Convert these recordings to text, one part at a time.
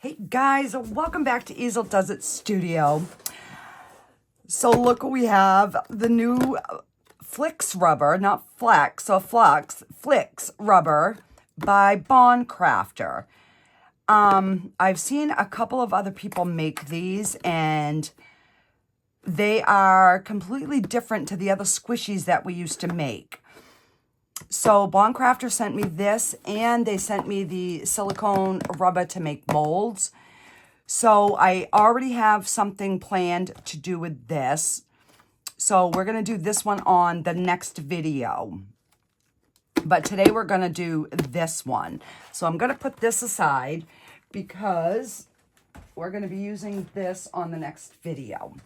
Hey guys, welcome back to Easeldoesitstudio. So look what we have, the new Flakes rubber, not Flex, so Flakes rubber by Craftor. I've seen a couple of other people make these and they are completely different to the other squishies that we used to make. So Craftor sent me this, and they sent me the silicone rubber to make molds. So I already have something planned to do with this. So we're going to do this one on the next video. But today we're going to do this one. So I'm going to put this aside because we're going to be using this on the next video.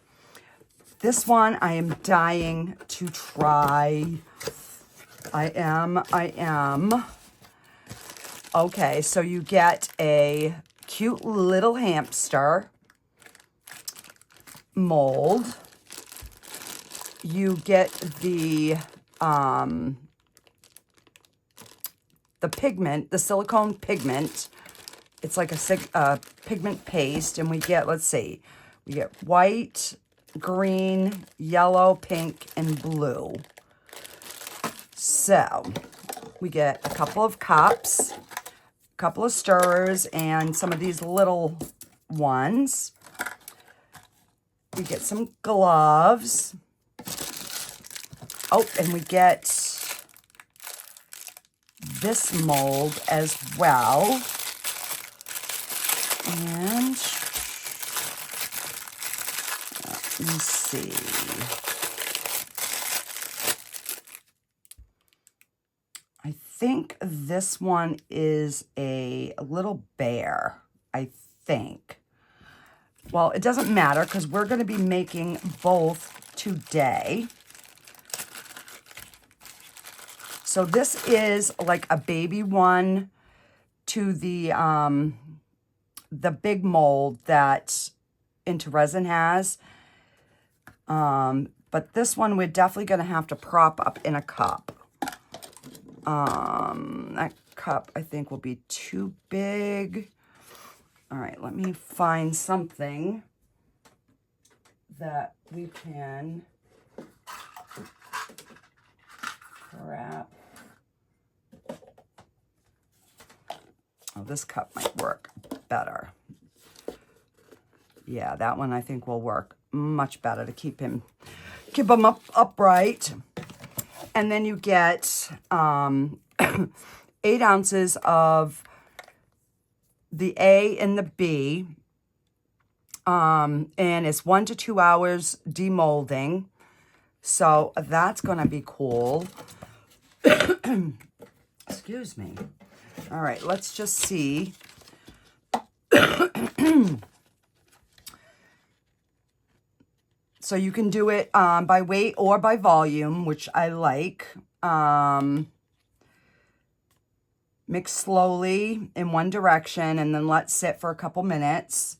This one I am dying to try. I am. Okay, so you get a cute little hamster mold. You get the pigment, the silicone pigment. It's like a pigment paste, and we get, let's see, we get white, green, yellow, pink, and blue. So we get a couple of cups, a couple of stirrers, and some of these little ones. We get some gloves. Oh, and we get this mold as well. And let me see. I think this one is a little bear, I think. Well, it doesn't matter because we're going to be making both today. So this is like a baby one to the big mold that Into Resin has. But this one we're definitely going to have to prop up in a cup. That cup I think will be too big. All right, let me find something that we can wrap. Oh, this cup might work better. Yeah, that one I think will work much better to keep him up upright. And then you get 8 ounces of the A and the B. And it's 1 to 2 hours demolding. So that's going to be cool. Excuse me. All right, let's just see. So you can do it by weight or by volume, which I like. Mix slowly in one direction and then let sit for a couple minutes.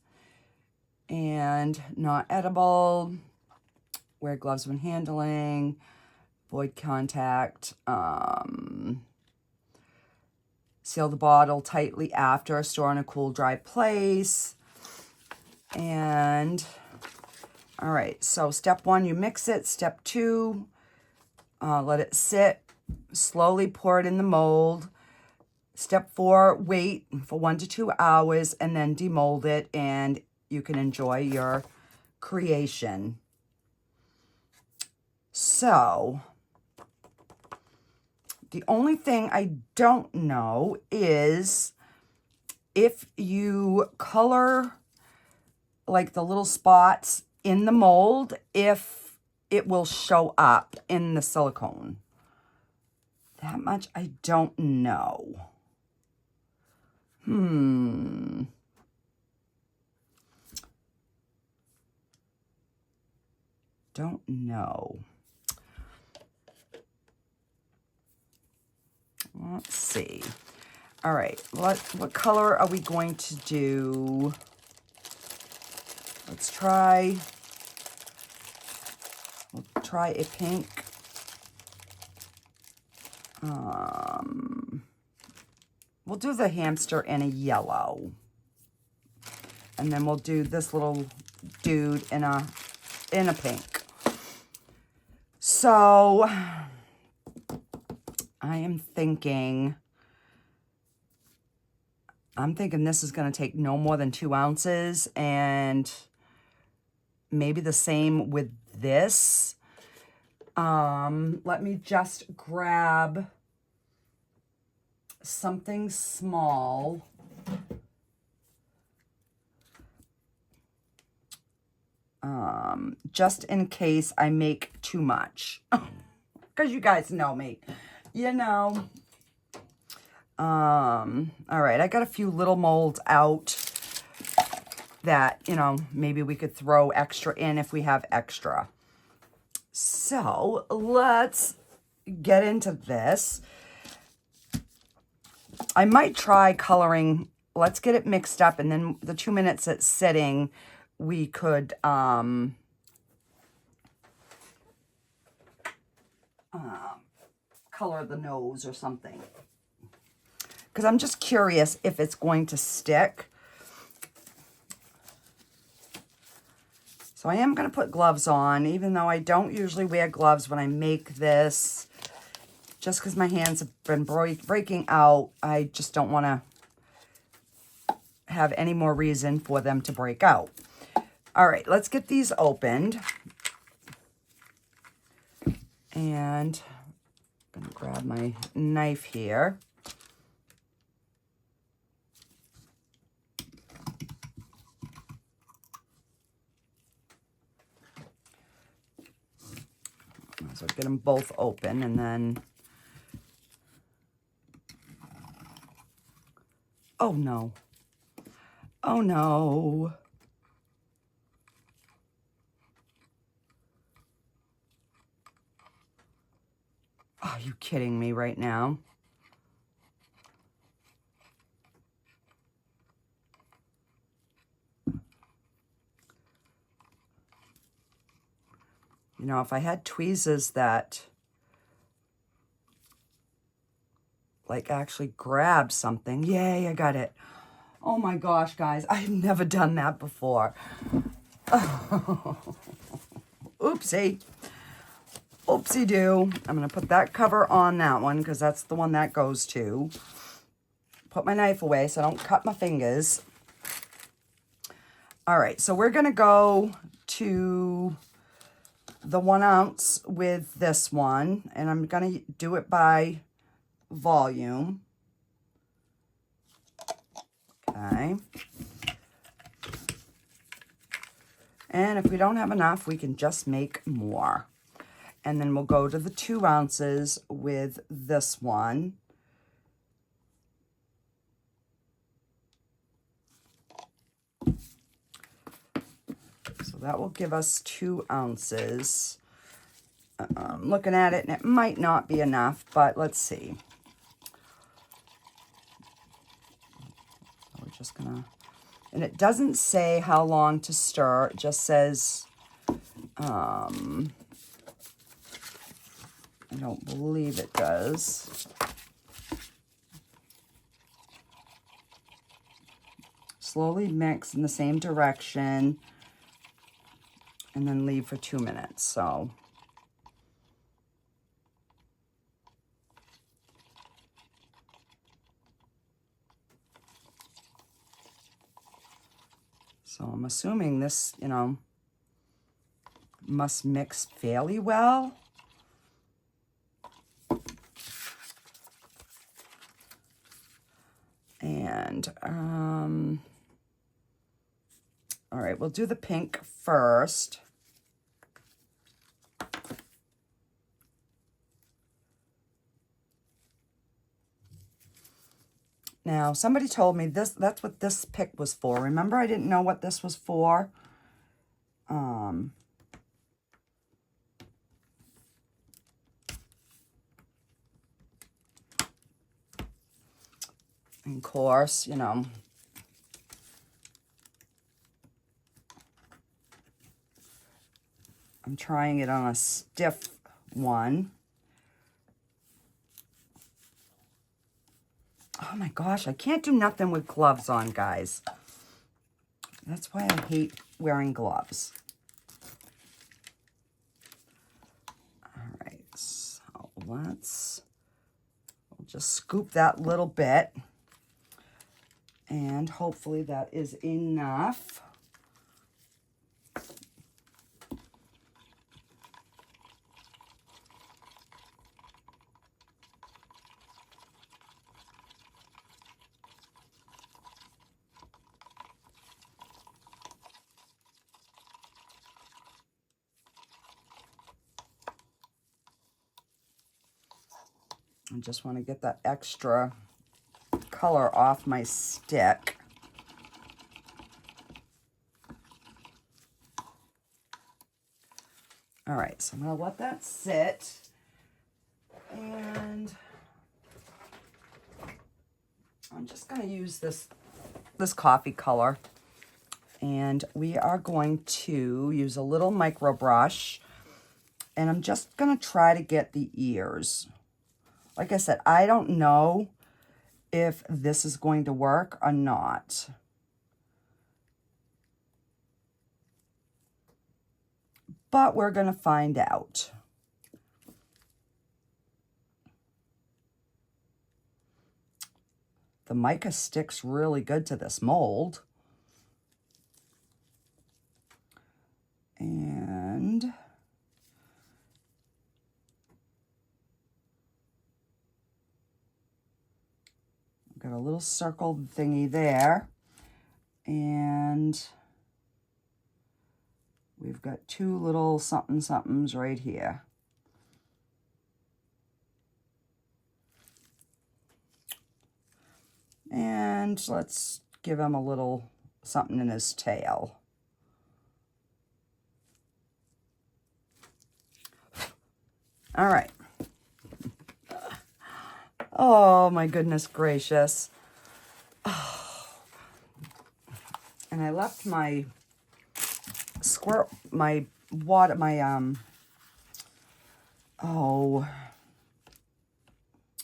And not edible. Wear gloves when handling. Avoid contact. Seal the bottle tightly after. Store in a cool, dry place. And all right, so step 1, you mix it. Step 2, let it sit. Slowly pour it in the mold. Step 4, wait for 1 to 2 hours and then demold it, and you can enjoy your creation. So the only thing I don't know is if you color like the little spots in the mold, if it will show up in the silicone. That much I don't know. Don't know. Let's see. All right, what color are we going to do? Let's try. We'll try a pink. We'll do the hamster in a yellow. And then we'll do this little dude in a pink. So I'm thinking this is going to take no more than 2 ounces, and maybe the same with this. Let me just grab something small. Just in case I make too much. Because you guys know me. You know. All right, I got a few little molds out that, you know, maybe we could throw extra in if we have extra. So let's get into this. I might try coloring. Let's get it mixed up, and then the 2 minutes it's sitting, we could color the nose or something. Because I'm just curious if it's going to stick. So I am going to put gloves on, even though I don't usually wear gloves when I make this. Just because my hands have been breaking out, I just don't want to have any more reason for them to break out. All right, let's get these opened. And I'm going to grab my knife here. So get them both open, and then, oh no, oh no. Are you kidding me right now? You know, if I had tweezers that, like, actually grab something. Yay, I got it. Oh my gosh, guys, I've never done that before. Oopsie. Oopsie-doo. I'm going to put that cover on that one because that's the one that goes to. Put my knife away so I don't cut my fingers. All right, so we're going to go to the 1 ounce with this one, and I'm going to do it by volume. Okay. And if we don't have enough, we can just make more. And then we'll go to the 2 ounces with this one. So that will give us 2 ounces. I'm looking at it, and it might not be enough, but let's see. So we're just gonna, and it doesn't say how long to stir. It just says, I don't believe it does. Slowly mix in the same direction, and then leave for 2 minutes. So I'm assuming this, you know, must mix fairly well. And, all right, we'll do the pink first. Now, somebody told me that's what this pick was for. Remember, I didn't know what this was for. And of course, you know, I'm trying it on a stiff one. Oh my gosh, I can't do nothing with gloves on, guys. That's why I hate wearing gloves. All right, so we'll just scoop that little bit. And hopefully that is enough. I just want to get that extra color off my stick. All right, so I'm going to let that sit. And I'm just going to use this coffee color. And we are going to use a little micro brush. And I'm just going to try to get the ears. Like I said, I don't know if this is going to work or not. But we're going to find out. The mica sticks really good to this mold. And got a little circle thingy there. And we've got two little somethings right here. And let's give him a little something in his tail. All right. Oh, my goodness gracious. Oh. And I left my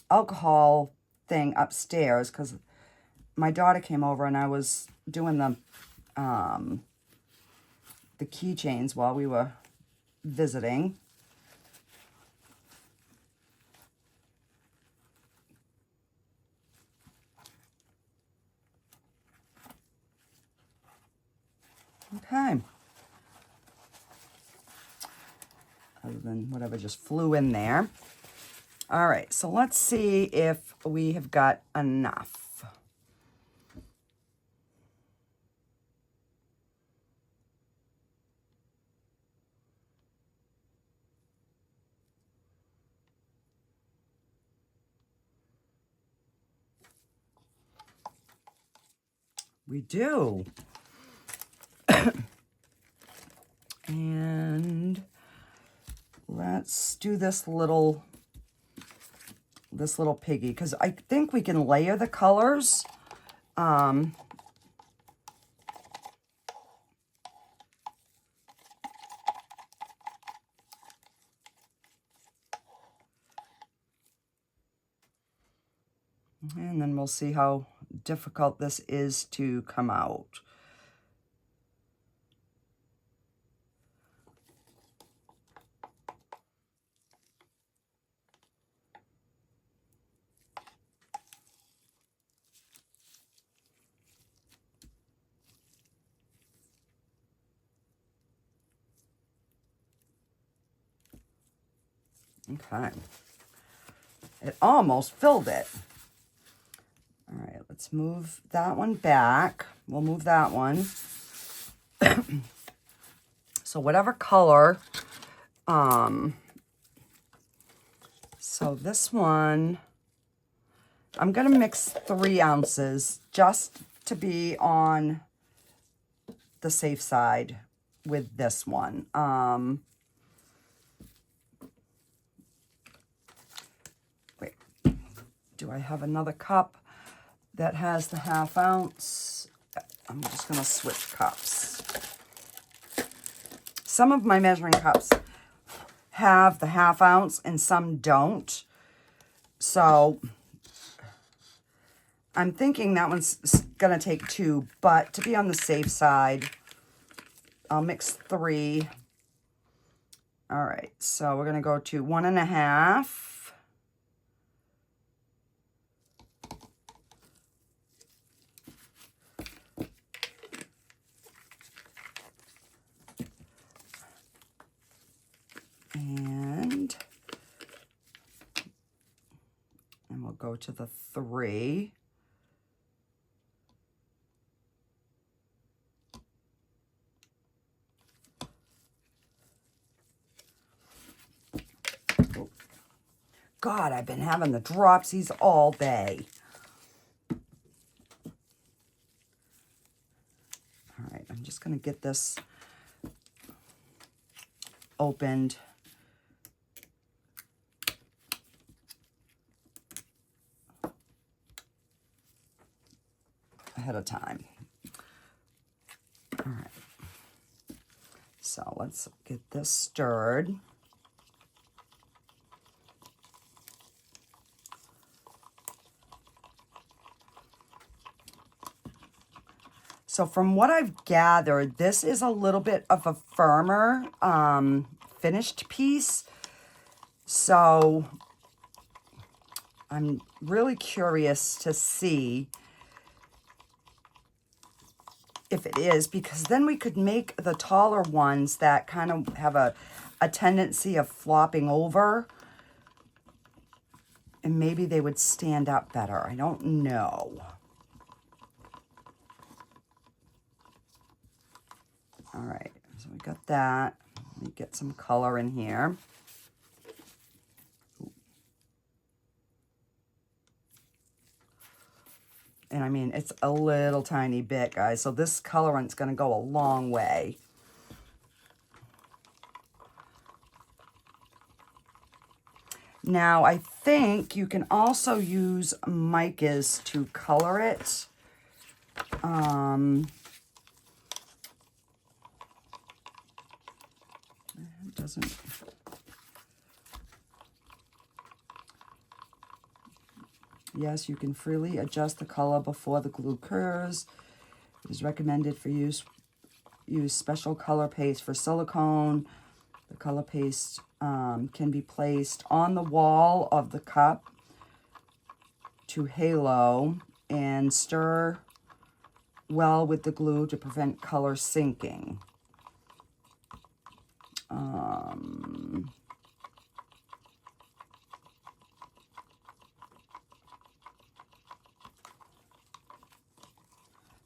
alcohol thing upstairs because my daughter came over and I was doing the keychains while we were visiting. Okay. Other than whatever just flew in there. All right, so let's see if we have got enough. We do. And let's do this little piggy because I think we can layer the colors. And then we'll see how difficult this is to come out. Okay. It almost filled it. All right, let's move that one back. We'll move that one. So whatever color, so this one, I'm going to mix 3 ounces just to be on the safe side with this one. Wait, do I have another cup that has the 1/2 ounce? I'm just going to switch cups. Some of my measuring cups have the 1/2 ounce and some don't. So I'm thinking that one's going to take 2, but to be on the safe side, I'll mix 3. All right, so we're going to go to 1.5. And we'll go to the 3. God, I've been having the dropsies all day. All right, I'm just going to get this opened. Ahead of time. All right. So let's get this stirred. So from what I've gathered, this is a little bit of a firmer finished piece. So I'm really curious to see if it is, because then we could make the taller ones that kind of have a tendency of flopping over, and maybe they would stand up better. I don't know. All right, so we got that. Let me get some color in here. And I mean, it's a little tiny bit, guys. So this colorant's going to go a long way. Now, I think you can also use micas to color it. It doesn't... Yes, you can freely adjust the color before the glue cures. It is recommended for use special color paste for silicone. The color paste can be placed on the wall of the cup to halo and stir well with the glue to prevent color sinking.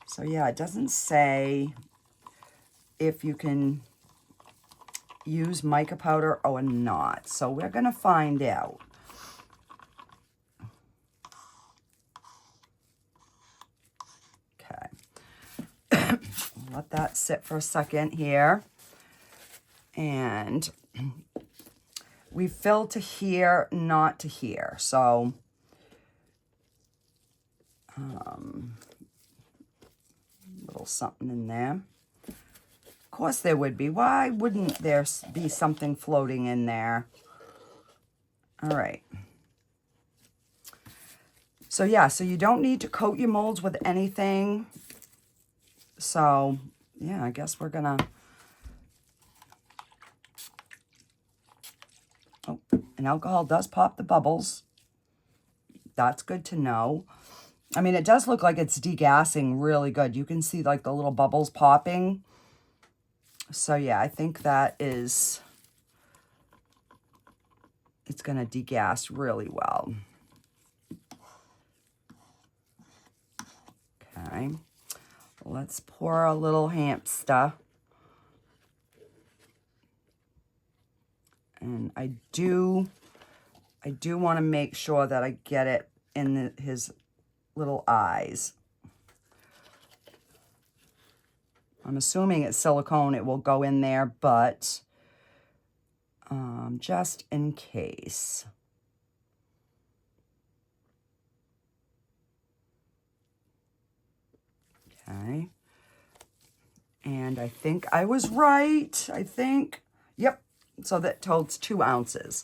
So yeah, it doesn't say if you can use mica powder or not. So we're going to find out. Okay. Let that sit for a second here. And we fill to here, not to here. So little something in there. Of course there would be. Why wouldn't there be something floating in there? All right. So yeah, so you don't need to coat your molds with anything. So yeah, I guess we're gonna... Oh, and alcohol does pop the bubbles. That's good to know. I mean, it does look like it's degassing really good. You can see like the little bubbles popping. So yeah, I think that is, it's going to degas really well. Okay, let's pour a little hamster. And I do want to make sure that I get it in his little eyes. I'm assuming it's silicone, it will go in there, but just in case. Okay. And I think I was right. I think, yep. So that totals 2 ounces.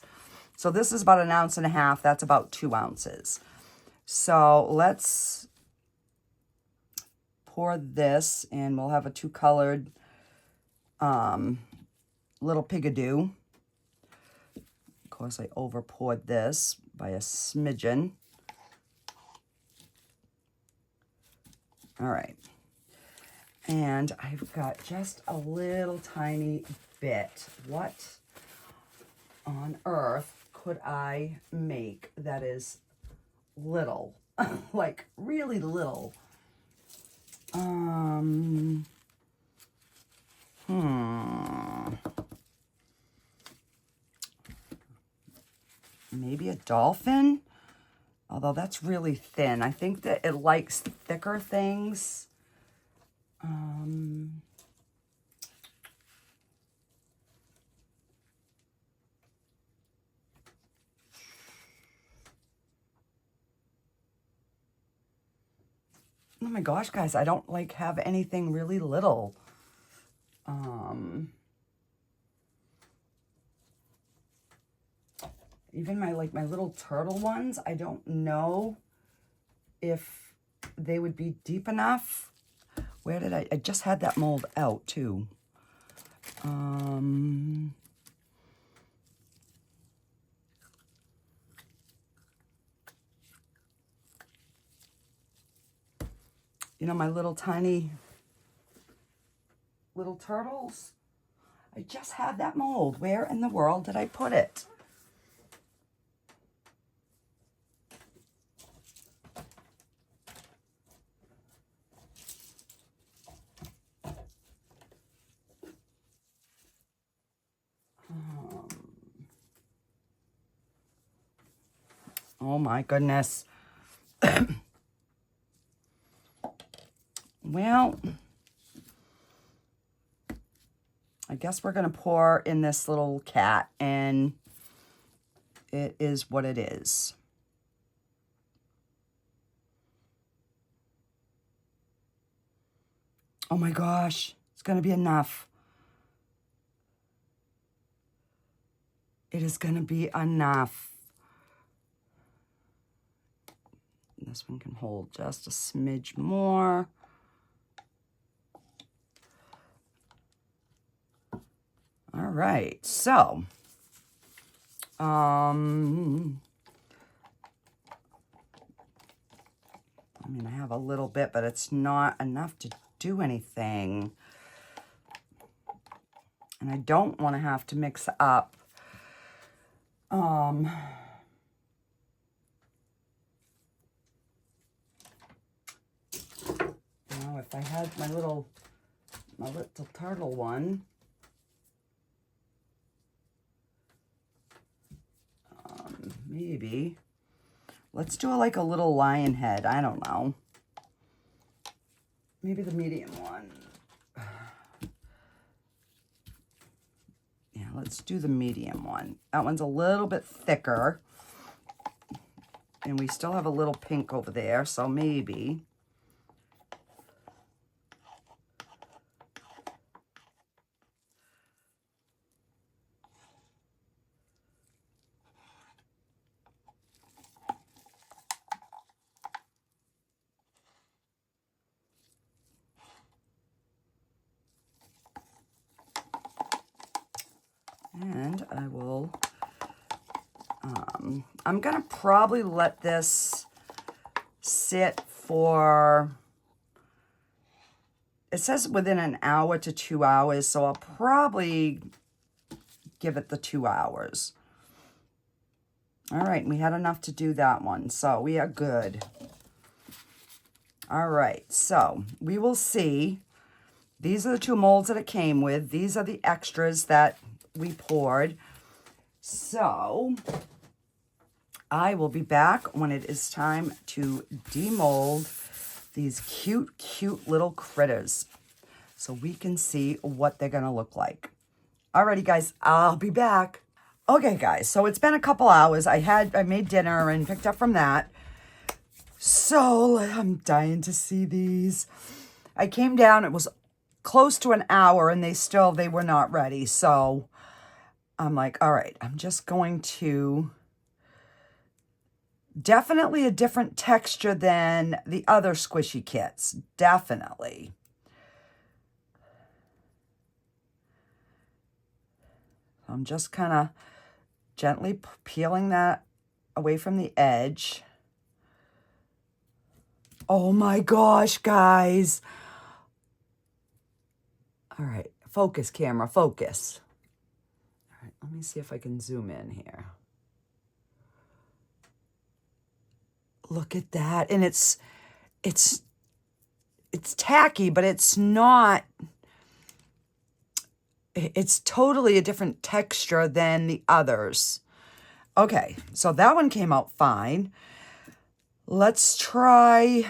So this is about 1.5 ounces. That's about 2 ounces. So let's pour this, and we'll have a two-colored little Pigadoo. Of course, I over-poured this by a smidgen. All right. And I've got just a little tiny bit. What on earth could I make that is little? Like, really little. Maybe a dolphin? Although that's really thin. I think that it likes thicker things. Oh my gosh, guys, I don't like have anything really little. Even my little turtle ones, I don't know if they would be deep enough. Where did I just had that mold out too. You know, my little tiny little turtles? I just had that mold. Where in the world did I put it? Oh my goodness. Well, I guess we're going to pour in this little cat, and it is what it is. Oh my gosh, it's going to be enough. It is going to be enough. This one can hold just a smidge more. All right, so, I mean, I have a little bit, but it's not enough to do anything. And I don't want to have to mix up, you know, if I had my little turtle one, maybe. Let's do like a little lion head. I don't know. Maybe the medium one. Yeah, let's do the medium one. That one's a little bit thicker. And we still have a little pink over there, so maybe. And I will, I'm going to probably let this sit for, it says within an hour to 2 hours, so I'll probably give it the 2 hours. All right, we had enough to do that one, so we are good. All right, so we will see. These are the two molds that it came with. These are the extras that we poured. So I will be back when it is time to demold these cute, cute little critters so we can see what they're going to look like. Alrighty, guys, I'll be back. Okay, guys, so it's been a couple hours. I made dinner and picked up from that. So I'm dying to see these. I came down, it was close to an hour, and they were not ready. So I'm like, all right, I'm just going to Definitely a different texture than the other squishy kits. Definitely. I'm just kind of gently peeling that away from the edge. Oh my gosh, guys. All right, focus camera, focus. All right, let me see if I can zoom in here. Look at that. And it's tacky, but it's not. It's totally a different texture than the others. Okay, so that one came out fine. Let's try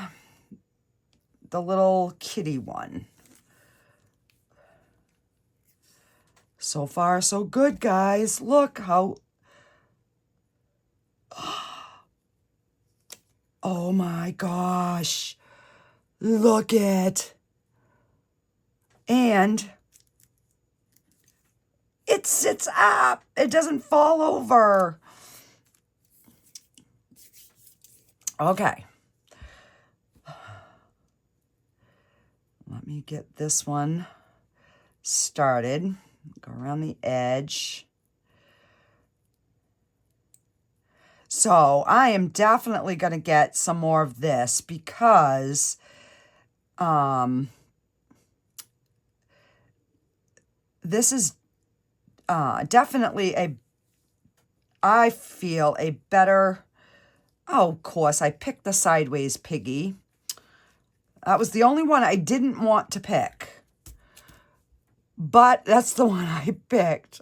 the little kitty one. So far, so good, guys. Look how... Oh my gosh. Look it. And it sits up. It doesn't fall over. Okay. Let me get this one started. Go around the edge. So I am definitely going to get some more of this because this is definitely I feel a better, oh, of course, I picked the Sideways Piggy. That was the only one I didn't want to pick. But that's the one I picked.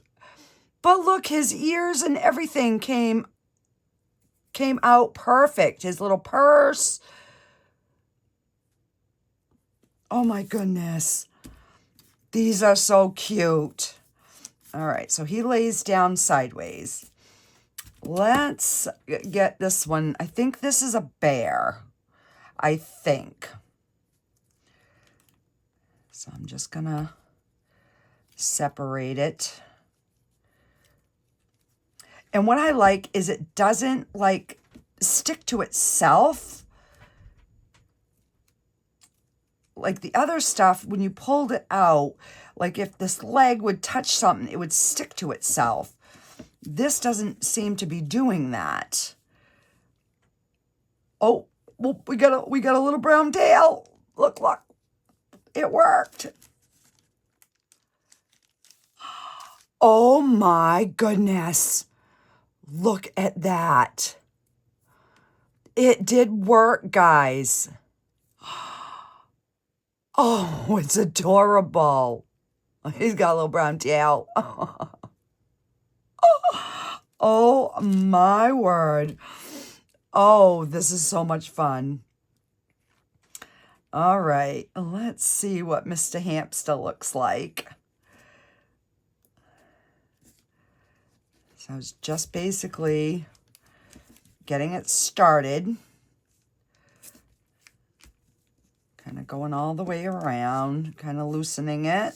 But look, his ears and everything came out perfect. His little purse. Oh my goodness. These are so cute. All right, so he lays down sideways. Let's get this one. I think this is a bear. I think. So I'm just gonna separate it. And what I like is it doesn't like stick to itself. Like the other stuff, when you pulled it out, like if this leg would touch something, it would stick to itself. This doesn't seem to be doing that. Oh, well, we got a little brown tail. Look, look. It worked. Oh my goodness. Look at that. It did work, guys. Oh, it's adorable. He's got a little brown tail. Oh my word. Oh, this is so much fun. All right, let's see what Mr. Hamster looks like. So I was just basically getting it started. Kind of going all the way around, kind of loosening it.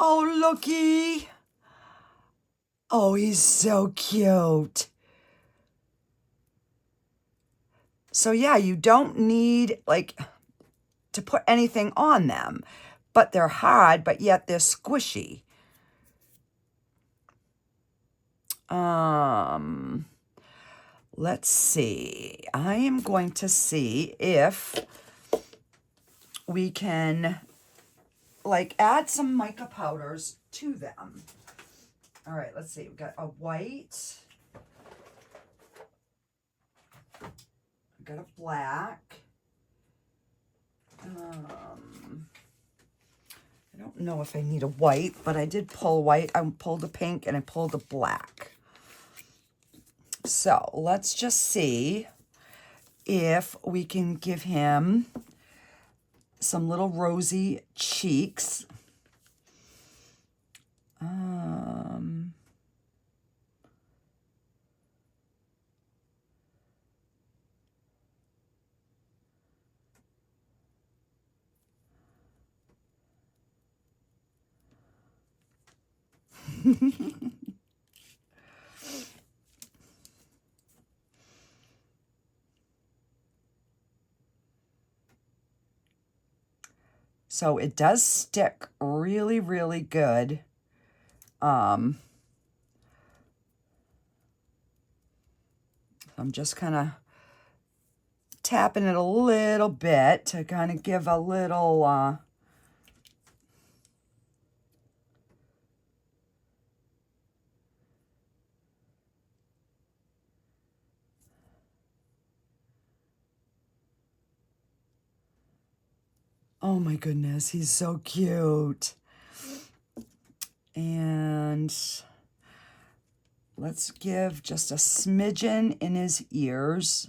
Oh, looky. Oh, he's so cute. So yeah, you don't need like to put anything on them, but they're hard, but yet they're squishy. Let's see. I am going to see if we can like add some mica powders to them. All right, let's see. We've got a white. We've got a black. I don't know if I need a white, but I did pull white. I pulled a pink and I pulled a black. So let's just see if we can give him some little rosy cheeks. So it does stick really, really good. I'm just kind of tapping it a little bit to kind of give a little, oh my goodness, he's so cute. And let's give just a smidgen in his ears.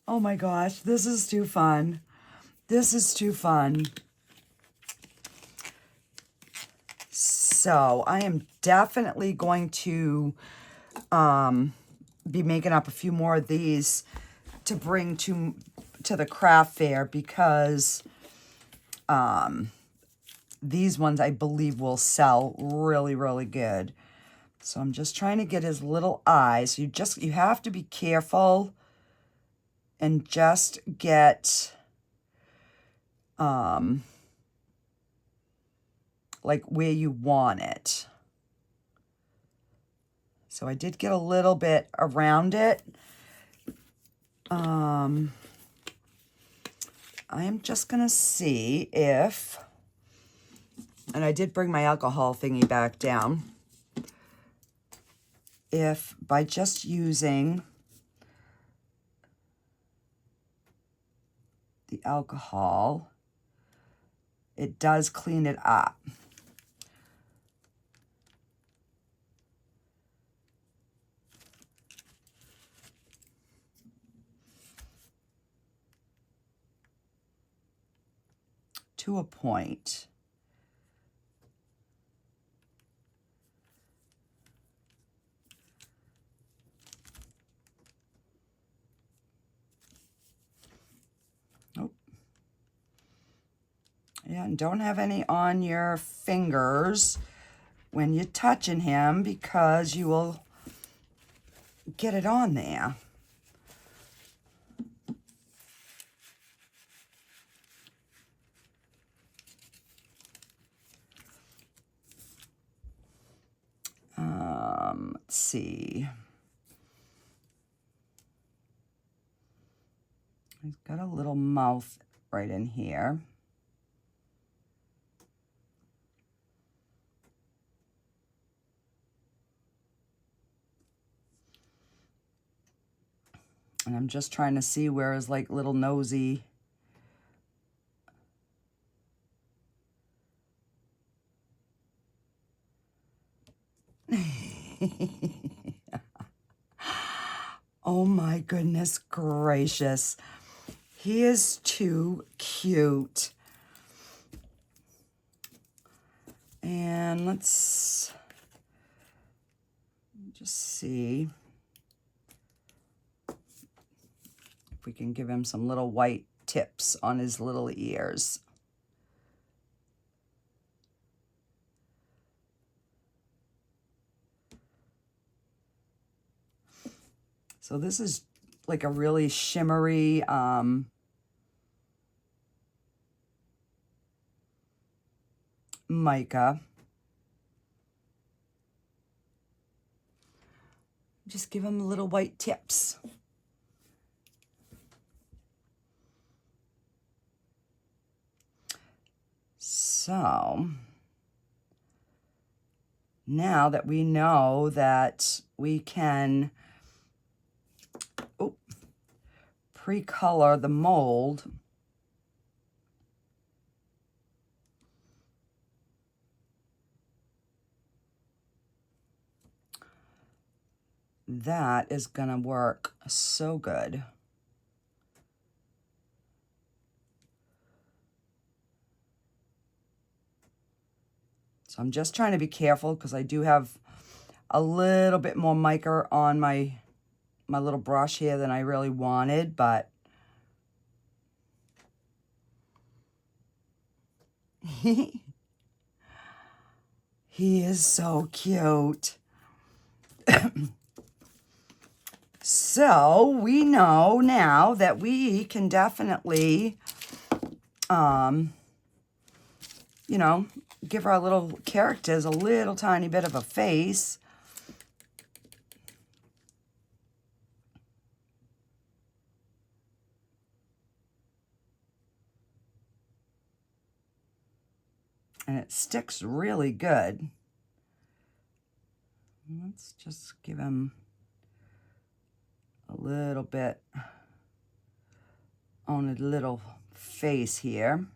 Oh my gosh, this is too fun. This is too fun. So I am definitely going to be making up a few more of these to bring to the craft fair, because these ones I believe will sell really, really good. So I'm just trying to get his little eyes. You have to be careful and just get like where you want it. So I did get a little bit around it. I am just gonna see if, and I did bring my alcohol thingy back down, if by just using the alcohol, it does clean it up. To a point. Nope. Yeah, and don't have any on your fingers when you're touching him, because you will get it on there. Let's see. He's got a little mouth right in here. And I'm just trying to see where his like little nosy. Oh my goodness gracious. He is too cute. And let's just see if we can give him some little white tips on his little ears. So this is like a really shimmery, mica. Just give him little white tips. So now that we know that we can pre-color the mold, that is gonna work so good. So I'm just trying to be careful because I do have a little bit more mica on my little brush here than I really wanted, but he is so cute. So we know now that we can definitely, you know, give our little characters a little tiny bit of a face. And it sticks really good. Let's just give him a little bit on a little face here.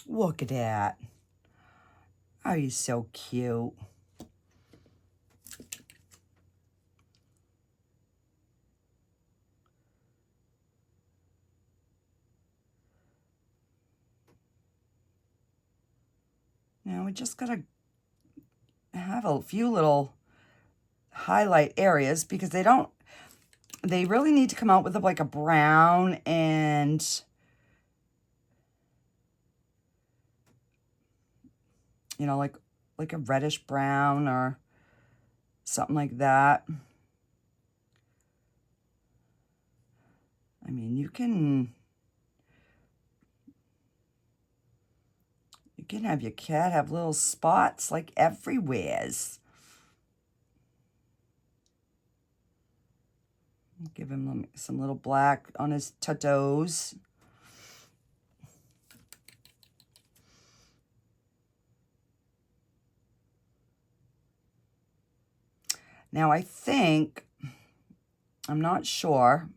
Look at that. Oh, he's so cute. Now we just gotta have a few little highlight areas because they really need to come out with like a brown and, you know, like a reddish brown or something like that. I mean, you can have your cat have little spots like everywheres. Give him some little black on his toes. Now I think, I'm not sure,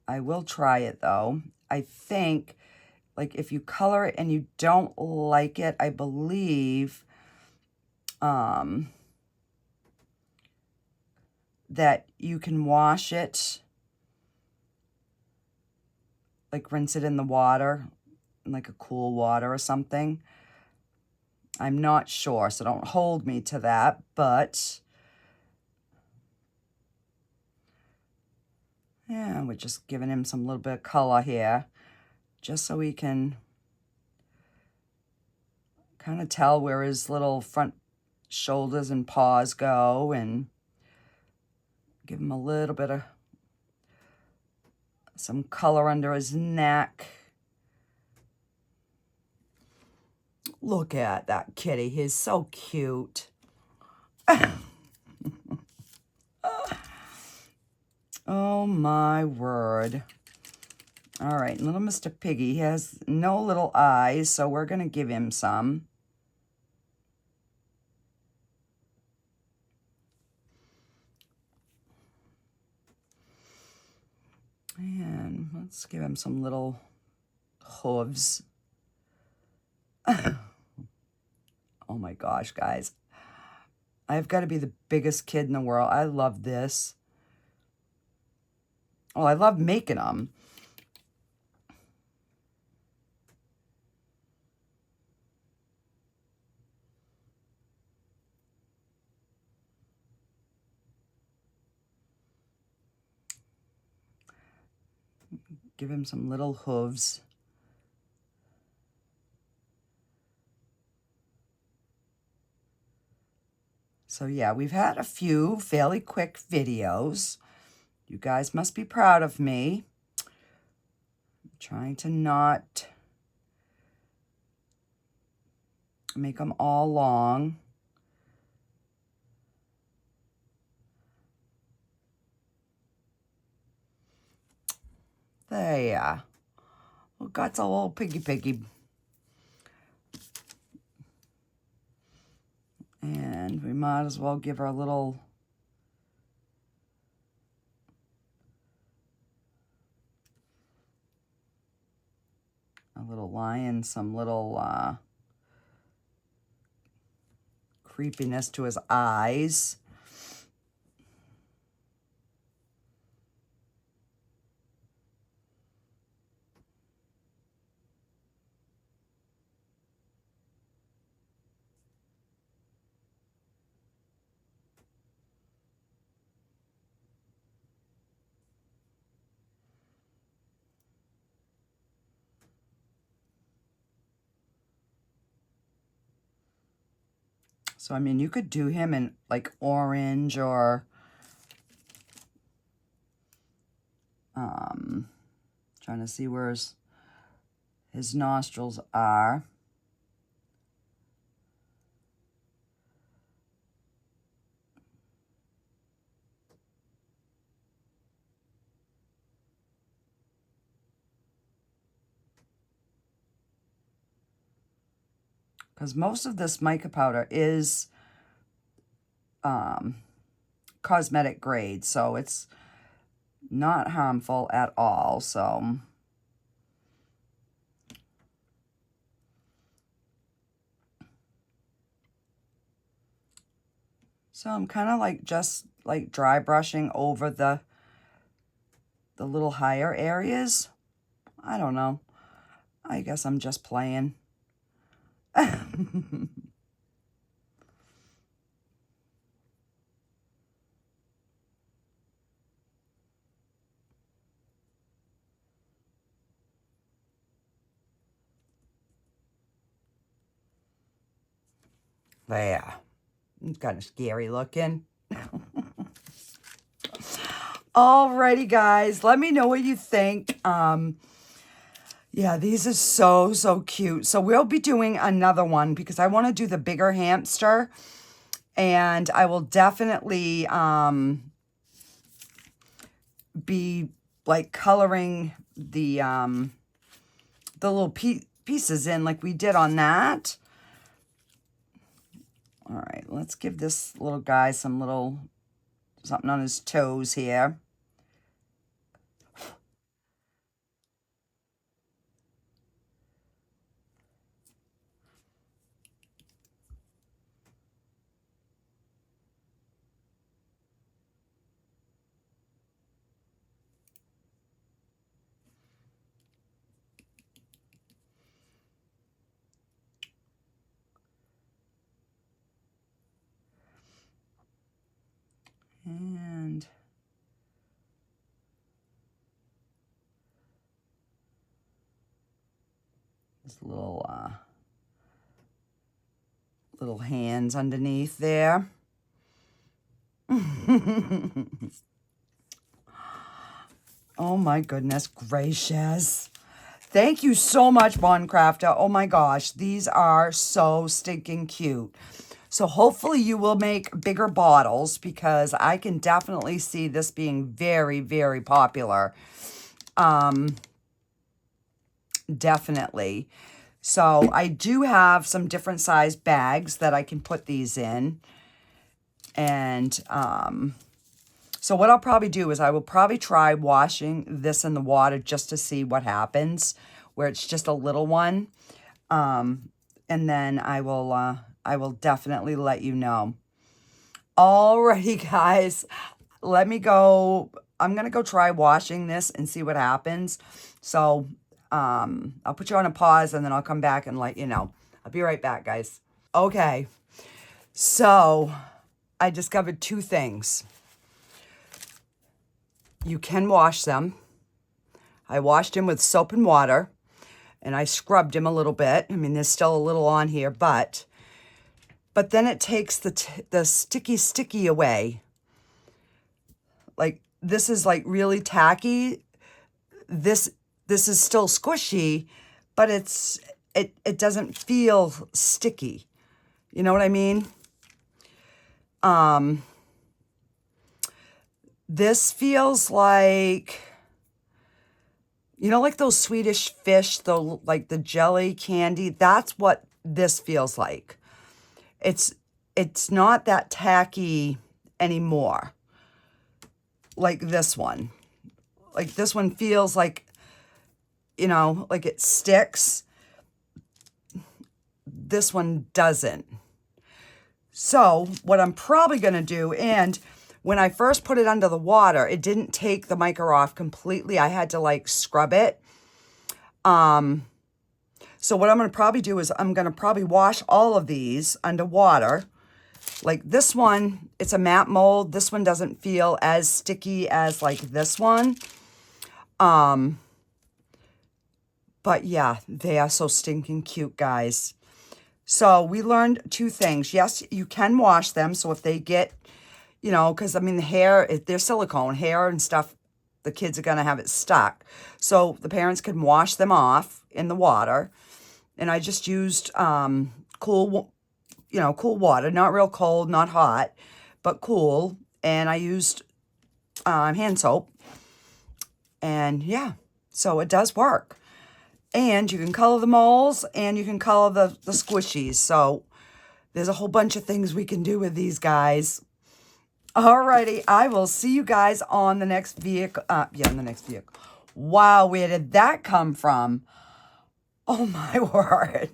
I will try it though. I think, like, if you color it and you don't like it, I believe that you can wash it, like rinse it in the water, in like a cool water or something. I'm not sure, so don't hold me to that, but yeah, we're just giving him some little bit of color here, just so we can kind of tell where his little front shoulders and paws go, and give him a little bit of some color under his neck. Look at that kitty. He's so cute. Oh my word. All right, little Mr. Piggy has no little eyes, so we're going to give him some. And let's give him some little hooves. Oh my gosh, guys. I've got to be the biggest kid in the world. I love this. Oh, I love making them. Give him some little hooves. So yeah, we've had a few fairly quick videos. You guys must be proud of me. I'm trying to not make them all long. There. Well, got a little piggy. And we might as well give her a little lion some little creepiness to his eyes. So, I mean, you could do him in like orange or trying to see where his nostrils are. Because most of this mica powder is cosmetic grade, so it's not harmful at all. So I'm kind of like just like dry brushing over the little higher areas. I don't know. I guess I'm just playing. There. It's kind of scary looking. Alrighty, guys. Let me know what you think. Yeah, these are so cute. So we'll be doing another one because I want to do the bigger hamster. And I will definitely be like coloring the little pieces in like we did on that. All right, let's give this little guy some little something on his toes here. And this little hands underneath there. Oh my goodness gracious. Thank you so much, Craftor. Oh my gosh, these are so stinking cute. So hopefully you will make bigger bottles because I can definitely see this being very, very popular. Definitely. So I do have some different size bags that I can put these in. And so what I'll probably do is I will probably try washing this in the water just to see what happens, where it's just a little one. And then I will definitely let you know. Alrighty, guys, let me go. I'm going to go try washing this and see what happens. So I'll put you on a pause and then I'll come back and let you know. I'll be right back, guys. Okay, so I discovered two things. You can wash them. I washed him with soap and water, and I scrubbed him a little bit. I mean, there's still a little on here, but then it takes the sticky away. Like, this is like really tacky. This is still squishy, but it doesn't feel sticky. You know what I mean? This feels like, you know, like those Swedish fish, though, like the jelly candy. That's what this feels like. It's not that tacky anymore. Like this one. Like this one feels like, you know, like it sticks. This one doesn't. So what I'm probably going to do, and when I first put it under the water, it didn't take the mica off completely. I had to like scrub it. So what I'm going to probably do is I'm going to probably wash all of these under water. Like this one, it's a matte mold. This one doesn't feel as sticky as like this one. But yeah, they are so stinking cute, guys. So we learned two things. Yes, you can wash them. So if they get, you know, because I mean, the hair, they're silicone, hair and stuff, the kids are going to have it stuck. So the parents can wash them off in the water. And I just used cool water, not real cold, not hot, but cool. And I used hand soap. And yeah, so it does work. And you can color the moles and you can color the squishies. So there's a whole bunch of things we can do with these guys. Alrighty, I will see you guys on the next vehicle. On the next vehicle. Wow, where did that come from? Oh my word.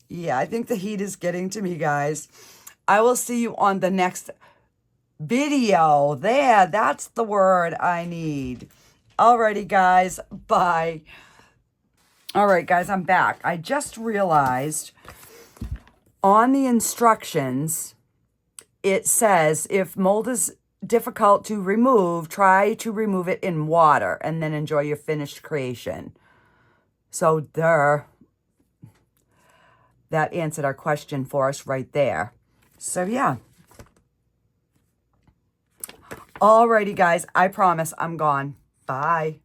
Yeah, I think the heat is getting to me, guys. I will see you on the next video. There, that's the word I need. Alrighty, guys, bye. All right, guys, I'm back. I just realized on the instructions, it says if mold is difficult to remove, try to remove it in water and then enjoy your finished creation. So there, that answered our question for us right there. So yeah. Alrighty, guys, I promise I'm gone. Bye.